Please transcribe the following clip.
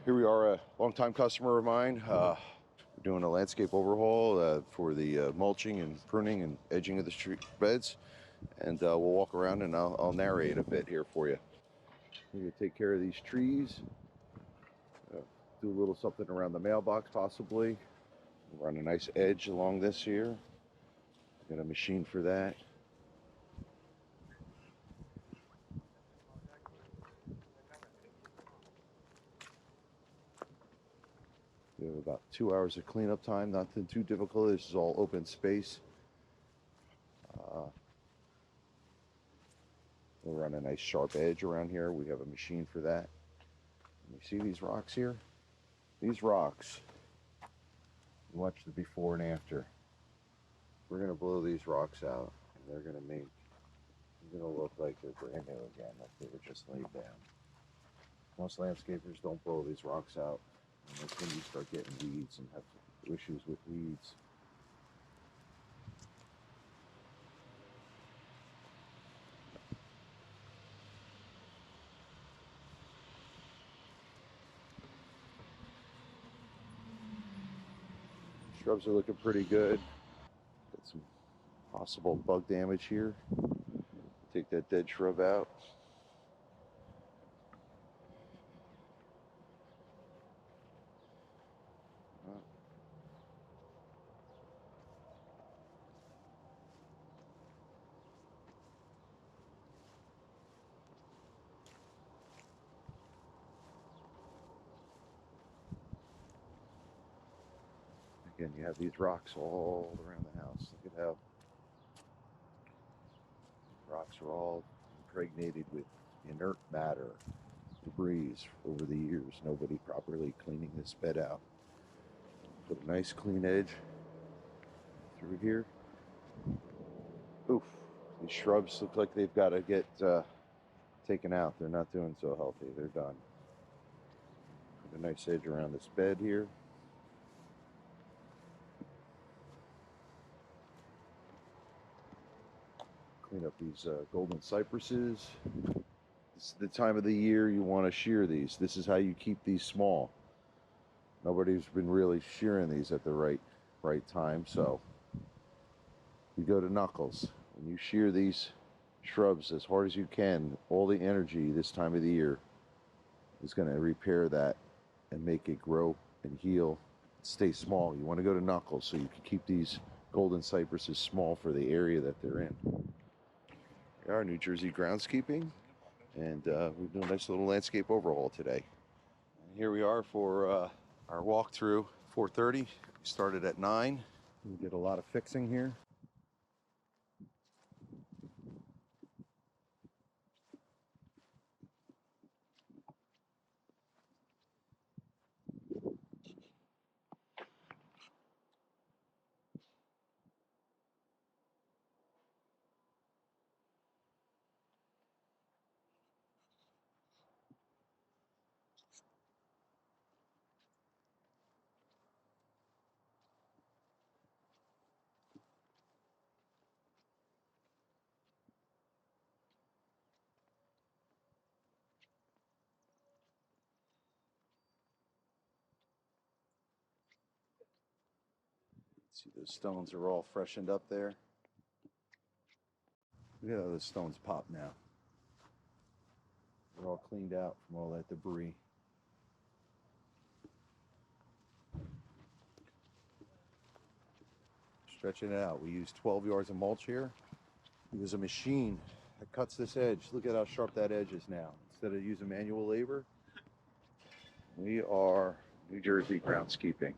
Here we are, a longtime customer of mine. We're doing a landscape overhaul for the mulching and pruning and edging of the tree beds. And we'll walk around and I'll narrate a bit here for you. We're going to take care of these trees. Do a little something around the mailbox possibly. Run a nice edge along this here. Got a machine for that. We have about 2 hours of cleanup time, nothing too difficult. This is all open space. We'll run a nice sharp edge around here. We have a machine for that. You see these rocks here? These rocks, watch the before and after. We're going to blow these rocks out and they're going to look like they're brand new again, like they were just laid down. Most landscapers don't blow these rocks out, and that's when you start getting weeds and have issues with weeds. Shrubs are looking pretty good. Got some possible bug damage here. Take that dead shrub out. Again, you have these rocks all around the house. Look at how rocks are all impregnated with inert matter, debris over the years. Nobody properly cleaning this bed out. Put a nice clean edge through here. Oof, these shrubs look like they've got to get taken out. They're not doing so healthy. They're done. Put a nice edge around this bed here. Clean up these golden cypresses. This is the time of the year you want to shear these. This is how you keep these small. Nobody's been really shearing these at the right time, so you go to knuckles. When you shear these shrubs as hard as you can, all the energy this time of the year is going to repair that and make it grow and heal, stay small. You want to go to knuckles so you can keep these golden cypresses small for the area that they're in. We are New Jersey Groundskeeping, and we're doing a nice little landscape overhaul today. And here we are for our walkthrough. 4:30. We started at 9. We did a lot of fixing here. See, those stones are all freshened up there. Look at how those stones pop now. They're all cleaned out from all that debris. Stretching it out. We use 12 yards of mulch here. There's a machine that cuts this edge. Look at how sharp that edge is now. Instead of using manual labor, we are New Jersey Groundskeeping.